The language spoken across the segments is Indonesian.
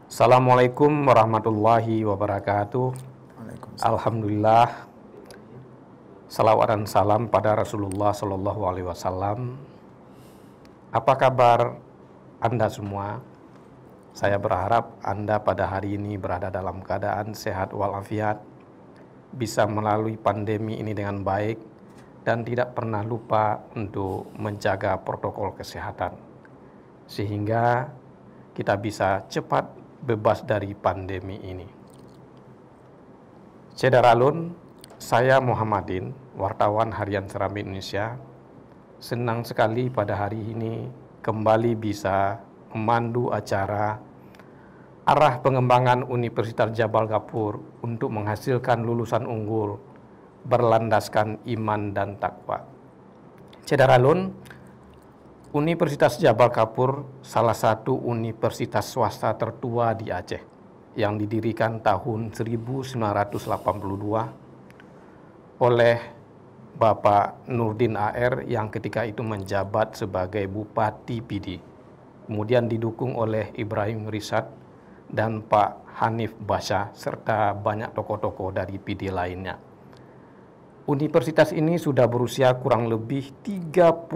Assalamualaikum warahmatullahi wabarakatuh. Waalaikumsalam. Alhamdulillah, salawat dan salam pada Rasulullah Shallallahu Alaihi Wasallam. Apa kabar Anda semua? Saya berharap Anda pada hari ini berada dalam keadaan sehat walafiat, bisa melalui pandemi ini dengan baik, dan tidak pernah lupa untuk menjaga protokol kesehatan, sehingga kita bisa cepat bebas dari pandemi ini. Cedaralun, saya Muhammadin, wartawan harian Serambi Indonesia. Senang sekali pada hari ini kembali bisa memandu acara arah pengembangan Universitas Jabal Gapur untuk menghasilkan lulusan unggul berlandaskan iman dan takwa. Cedaralun, Universitas Jabal Gapur salah satu universitas swasta tertua di Aceh yang didirikan tahun 1982 oleh Bapak Nurdin AR yang ketika itu menjabat sebagai Bupati PD. Kemudian didukung oleh Ibrahim Risad dan Pak Hanif Basha serta banyak tokoh-tokoh dari PD lainnya. Universitas ini sudah berusia kurang lebih 39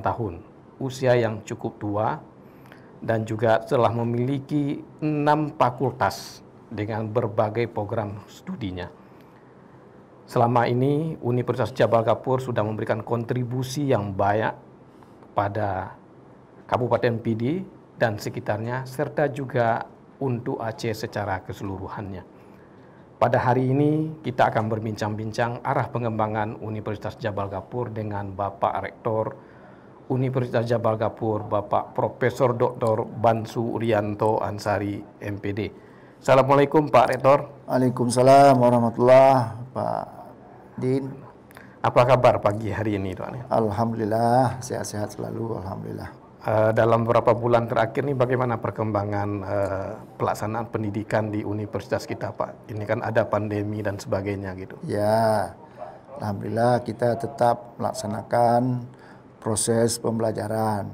tahun, usia yang cukup tua, dan juga telah memiliki 6 fakultas dengan berbagai program studinya. Selama ini, Universitas Jabal Gapur sudah memberikan kontribusi yang banyak pada Kabupaten PD dan sekitarnya, serta juga untuk Aceh secara keseluruhannya. Pada hari ini kita akan berbincang-bincang arah pengembangan Universitas Jabal Gapur dengan Bapak Rektor Universitas Jabal Gapur, Bapak Profesor Dr. Bansu Urianto Ansari, MPD. Assalamualaikum Pak Rektor. Waalaikumsalam warahmatullahi Pak Din. Apa kabar pagi hari ini, Pak? Alhamdulillah, sehat-sehat selalu, alhamdulillah. Dalam beberapa bulan terakhir ini bagaimana perkembangan pelaksanaan pendidikan di universitas kita, Pak? Ini kan ada pandemi dan sebagainya gitu. Ya, alhamdulillah kita tetap melaksanakan proses pembelajaran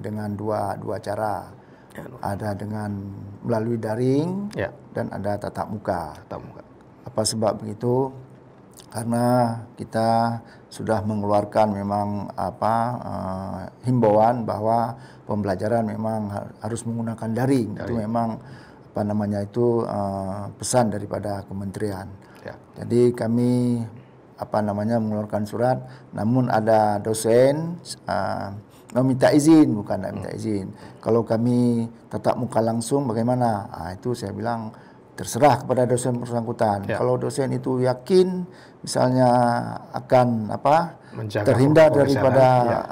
dengan dua cara. Ada dengan melalui daring dan ada tatap muka. Apa sebab begitu? Karena kita sudah mengeluarkan memang himbauan bahwa pembelajaran memang harus menggunakan daring. Itu memang pesan daripada kementerian. Jadi kami mengeluarkan surat, namun ada dosen meminta izin, bukan minta izin. Kalau kami tatap muka langsung bagaimana? Itu saya bilang terserah kepada dosen bersangkutan. Kalau dosen itu yakin misalnya akan terhindar daripada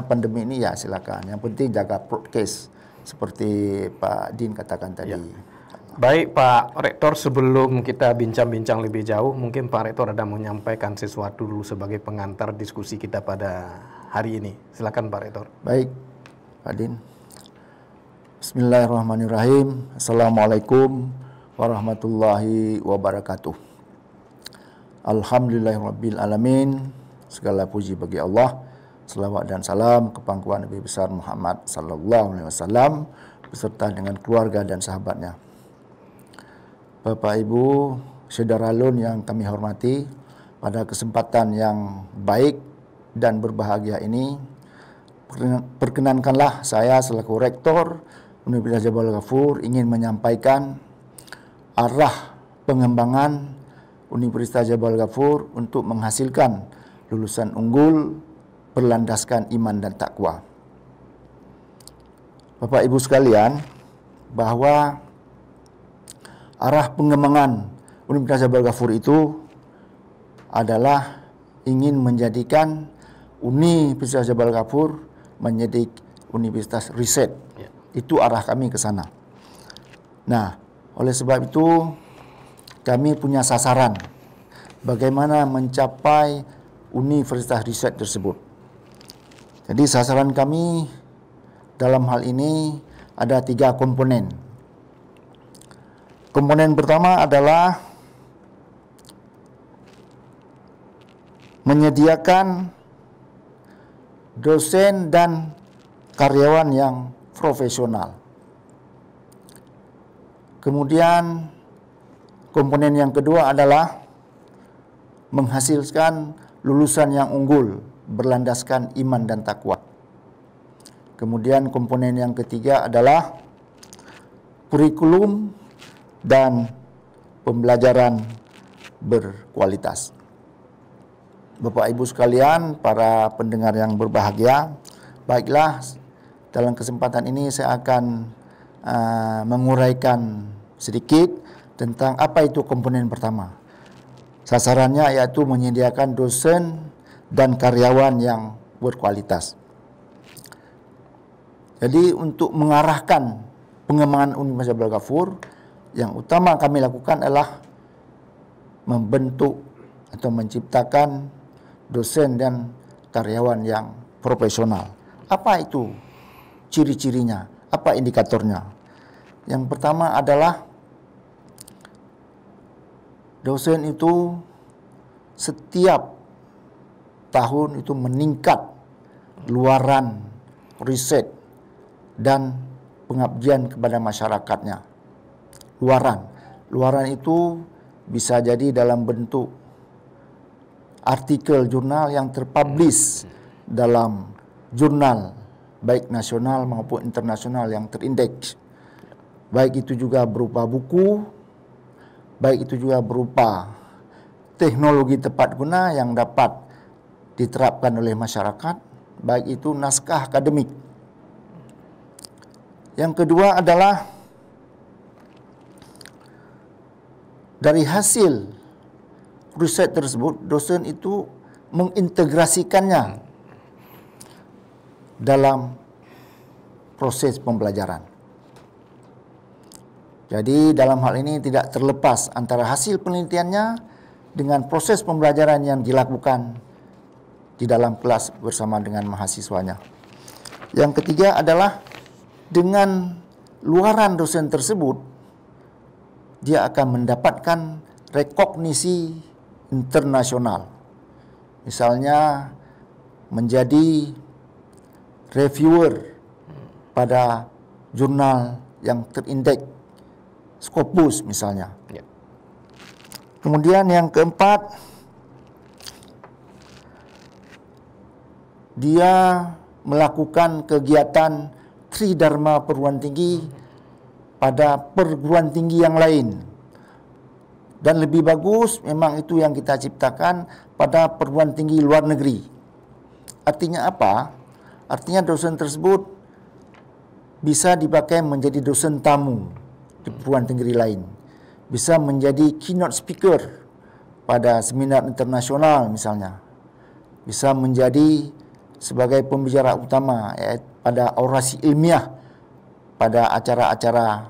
pandemi ini, ya silakan. Yang penting jaga prokes seperti Pak Din katakan tadi. Baik Pak Rektor, sebelum kita bincang-bincang lebih jauh, mungkin Pak Rektor ada menyampaikan sesuatu dulu sebagai pengantar diskusi kita pada hari ini. Silakan Pak Rektor. Baik Pak Din. Bismillahirrahmanirrahim. Assalamualaikum warahmatullahi wabarakatuh. Alhamdulillahirabbil alamin. Segala puji bagi Allah. Selawat dan salam ke pangkuan Nabi besar Muhammad sallallahu alaihi wasallam beserta dengan keluarga dan sahabatnya. Bapak Ibu Cedaralun yang kami hormati, pada kesempatan yang baik dan berbahagia ini, perkenankanlah saya selaku Rektor Universitas Jabal Gapur ingin menyampaikan arah pengembangan Universitas Jabal Gapur untuk menghasilkan lulusan unggul berlandaskan iman dan takwa. Bapak Ibu sekalian, bahwa arah pengembangan Universitas Jabal Gapur itu adalah ingin menjadikan Universitas Jabal Gapur menjadi universitas riset. Itu arah kami ke sana. Nah, oleh sebab itu kami punya sasaran bagaimana mencapai universitas riset tersebut. Jadi sasaran kami dalam hal ini ada 3 komponen. Komponen pertama adalah menyediakan dosen dan karyawan yang profesional. Kemudian komponen yang kedua adalah menghasilkan lulusan yang unggul berlandaskan iman dan takwa. Kemudian komponen yang ketiga adalah kurikulum dan pembelajaran berkualitas. Bapak Ibu sekalian, para pendengar yang berbahagia, baiklah, dalam kesempatan ini saya akan menguraikan sedikit tentang apa itu komponen pertama. Sasarannya yaitu menyediakan dosen dan karyawan yang berkualitas. Jadi untuk mengarahkan pengembangan Universitas Abdul Ghafur, yang utama kami lakukan adalah membentuk atau menciptakan dosen dan karyawan yang profesional. Apa itu ciri-cirinya? Apa indikatornya? Yang pertama adalah dosen itu setiap tahun itu meningkat luaran riset dan pengabdian kepada masyarakatnya. Luaran itu bisa jadi dalam bentuk artikel jurnal yang terpublish dalam jurnal baik nasional maupun internasional yang terindeks. Baik itu juga berupa buku, baik itu juga berupa teknologi tepat guna yang dapat diterapkan oleh masyarakat, baik itu naskah akademik. Yang kedua adalah dari hasil riset tersebut, dosen itu mengintegrasikannya dalam proses pembelajaran. Jadi dalam hal ini tidak terlepas antara hasil penelitiannya dengan proses pembelajaran yang dilakukan di dalam kelas bersama dengan mahasiswanya. Yang ketiga adalah dengan luaran dosen tersebut, dia akan mendapatkan rekognisi internasional. Misalnya menjadi reviewer pada jurnal yang terindeks Scopus misalnya. Ya. Kemudian yang keempat, dia melakukan kegiatan Tridharma perguruan tinggi pada perguruan tinggi yang lain. Dan lebih bagus memang itu yang kita ciptakan pada perguruan tinggi luar negeri. Artinya apa? Artinya dosen tersebut bisa dipakai menjadi dosen tamu di perguruan tinggi lain. Bisa menjadi keynote speaker pada seminar internasional misalnya. Bisa menjadi sebagai pembicara utama pada orasi ilmiah pada acara-acara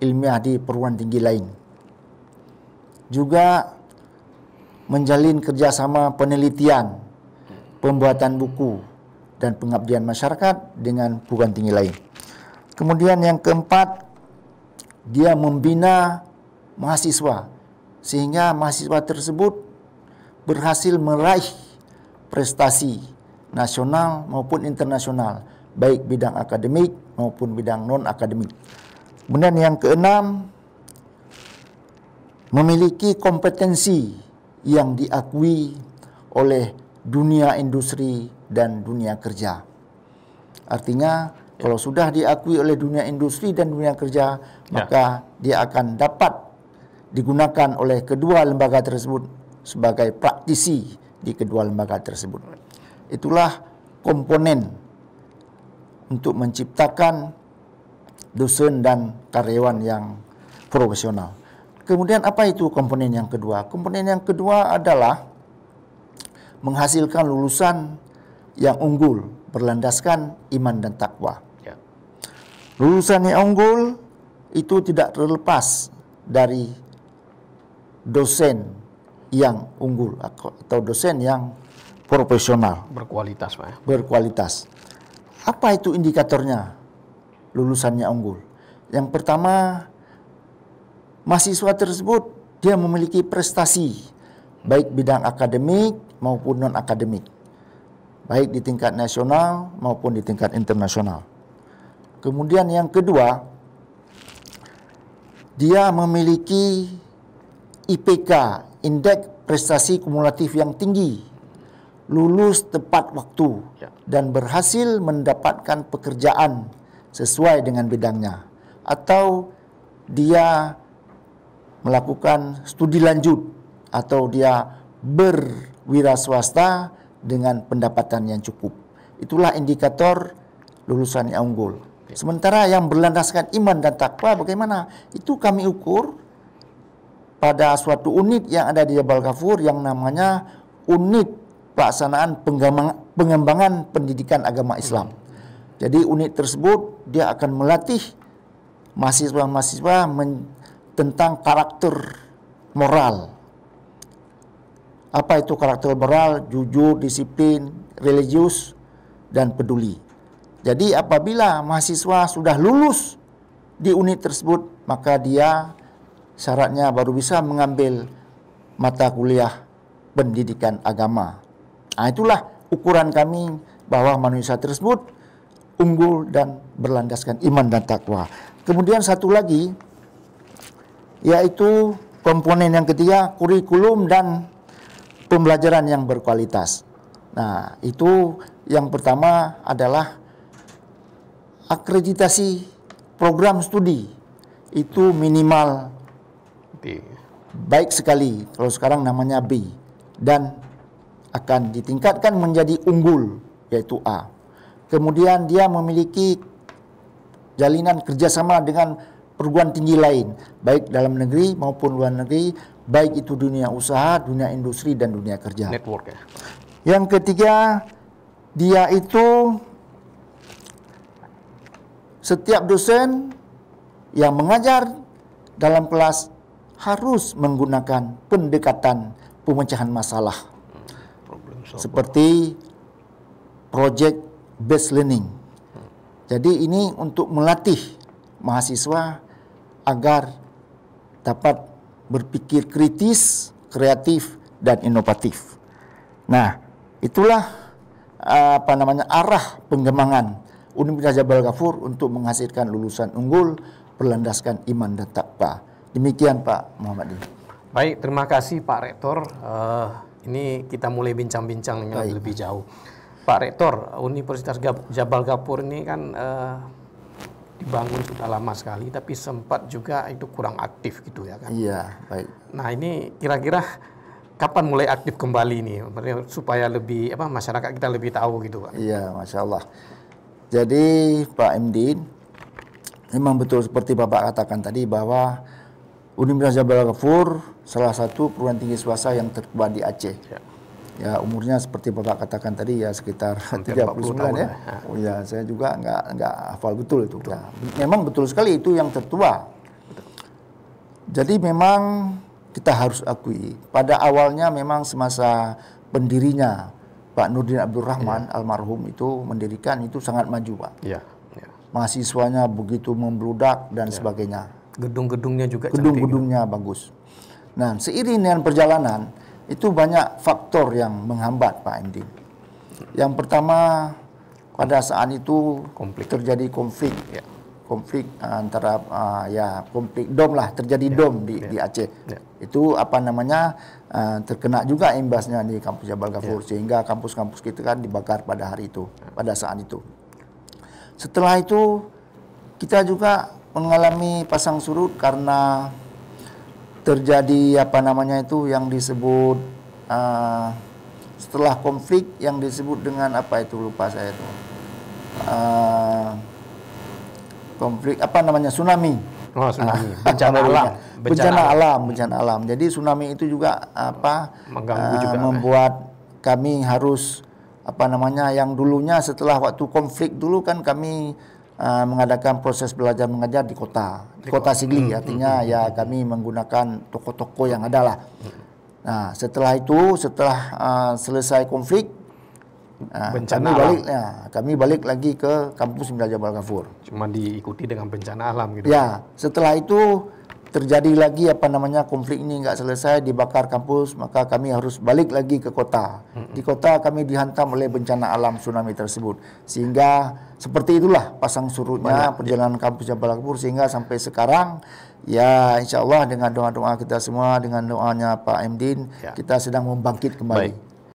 ilmiah di perguruan tinggi lain. Juga menjalin kerjasama penelitian, pembuatan buku, dan pengabdian masyarakat dengan perguruan tinggi lain. Kemudian yang keempat, dia membina mahasiswa sehingga mahasiswa tersebut berhasil meraih prestasi nasional maupun internasional, baik bidang akademik maupun bidang non-akademik. Kemudian yang keenam, memiliki kompetensi yang diakui oleh dunia industri dan dunia kerja. Artinya, kalau sudah diakui oleh dunia industri dan dunia kerja, maka dia akan dapat digunakan oleh kedua lembaga tersebut sebagai praktisi di kedua lembaga tersebut. Itulah komponen untuk menciptakan dosen dan karyawan yang profesional. Kemudian apa itu komponen yang kedua? Komponen yang kedua adalah menghasilkan lulusan yang unggul berlandaskan iman dan takwa. Ya. Lulusan yang unggul itu tidak terlepas dari dosen yang unggul atau dosen yang profesional. Berkualitas, Pak. Berkualitas. Apa itu indikatornya lulusannya unggul? Yang pertama, mahasiswa tersebut dia memiliki prestasi baik bidang akademik maupun non-akademik, baik di tingkat nasional maupun di tingkat internasional. Kemudian yang kedua, dia memiliki IPK, Indeks Prestasi Kumulatif yang tinggi, lulus tepat waktu, dan berhasil mendapatkan pekerjaan sesuai dengan bidangnya, atau dia melakukan studi lanjut, atau dia berwira swasta dengan pendapatan yang cukup. Itulah indikator lulusan yang unggul. Sementara yang berlandaskan iman dan takwa bagaimana? Itu kami ukur pada suatu unit yang ada di Jabal Ghafur yang namanya Unit Pelaksanaan Pengembangan Pendidikan Agama Islam. Jadi unit tersebut dia akan melatih mahasiswa-mahasiswa tentang karakter moral. Apa itu karakter moral? Jujur, disiplin, religius, dan peduli. Jadi apabila mahasiswa sudah lulus di unit tersebut, maka dia syaratnya baru bisa mengambil mata kuliah pendidikan agama. Nah, itulah ukuran kami bahwa manusia tersebut unggul dan berlandaskan iman dan takwa. Kemudian satu lagi, yaitu komponen yang ketiga, kurikulum dan pembelajaran yang berkualitas. Nah, itu yang pertama adalah akreditasi program studi. Itu minimal baik sekali, kalau sekarang namanya B, dan akan ditingkatkan menjadi unggul, yaitu A. Kemudian dia memiliki jalinan kerjasama dengan perguruan tinggi lain, baik dalam negeri maupun luar negeri, baik itu dunia usaha, dunia industri, dan dunia kerja. Network ya. Yang ketiga, dia itu setiap dosen yang mengajar dalam kelas harus menggunakan pendekatan pemecahan masalah seperti project based learning. Jadi ini untuk melatih mahasiswa agar dapat berpikir kritis, kreatif, dan inovatif. Nah, itulah arah pengembangan Universitas Jabal Ghafur untuk menghasilkan lulusan unggul berlandaskan iman dan takwa. Demikian Pak Muhammad. Baik, terima kasih Pak Rektor. Ini kita mulai bincang-bincang lebih jauh. Pak Rektor, Universitas Jabal Ghafur ini kan dibangun sudah lama sekali, tapi sempat juga itu kurang aktif gitu ya kan? Iya, baik. Nah ini kira-kira kapan mulai aktif kembali nih, supaya lebih masyarakat kita lebih tahu gitu Pak? Iya, Masya Allah. Jadi Pak MD, memang betul seperti Bapak katakan tadi bahwa Universitas Jabal Ghafur salah satu perguruan tinggi swasta yang tertua di Aceh. Ya, umurnya seperti Bapak katakan tadi ya sekitar 39 ya. Oh ya, saya juga nggak hafal betul itu. Ya, memang betul sekali itu yang tertua. Jadi memang kita harus akui pada awalnya memang semasa pendirinya Pak Nurdin Abdul Rahman almarhum itu mendirikan itu sangat maju Pak. Ya. Mahasiswanya begitu membludak dan sebagainya. Gedung-gedungnya juga gedung-gedungnya bagus. Nah, seiring dengan perjalanan itu banyak faktor yang menghambat Pak Endi. Yang pertama, pada saat itu terjadi konflik. Konflik antara konflik dom lah, terjadi dom di Aceh. Itu terkena juga imbasnya di kampus Jabal Ghafur sehingga kampus-kampus kita kan dibakar pada hari itu, pada saat itu. Setelah itu kita juga mengalami pasang surut karena terjadi yang disebut setelah konflik yang disebut dengan lupa saya itu konflik tsunami. Oh, tsunami. Bencana alam. Jadi tsunami itu juga mengganggu juga membuat kami harus yang dulunya setelah waktu konflik dulu kan kami mengadakan proses belajar mengajar di kota Sigli, artinya ya kami menggunakan toko-toko yang ada lah. Nah, setelah selesai konflik, kami balik lagi ke kampus Universitas Jabal Ghafur. Cuma diikuti dengan bencana alam gitu. Ya, setelah itu terjadi lagi konflik ini nggak selesai, dibakar kampus, maka kami harus balik lagi ke kota. Di kota kami dihantam oleh bencana alam tsunami tersebut. Sehingga seperti itulah pasang surutnya perjalanan kampus Jabal Kapur, sehingga sampai sekarang ya insya Allah dengan doa-doa kita semua, dengan doanya Pak Emdin, kita sedang membangkit kembali.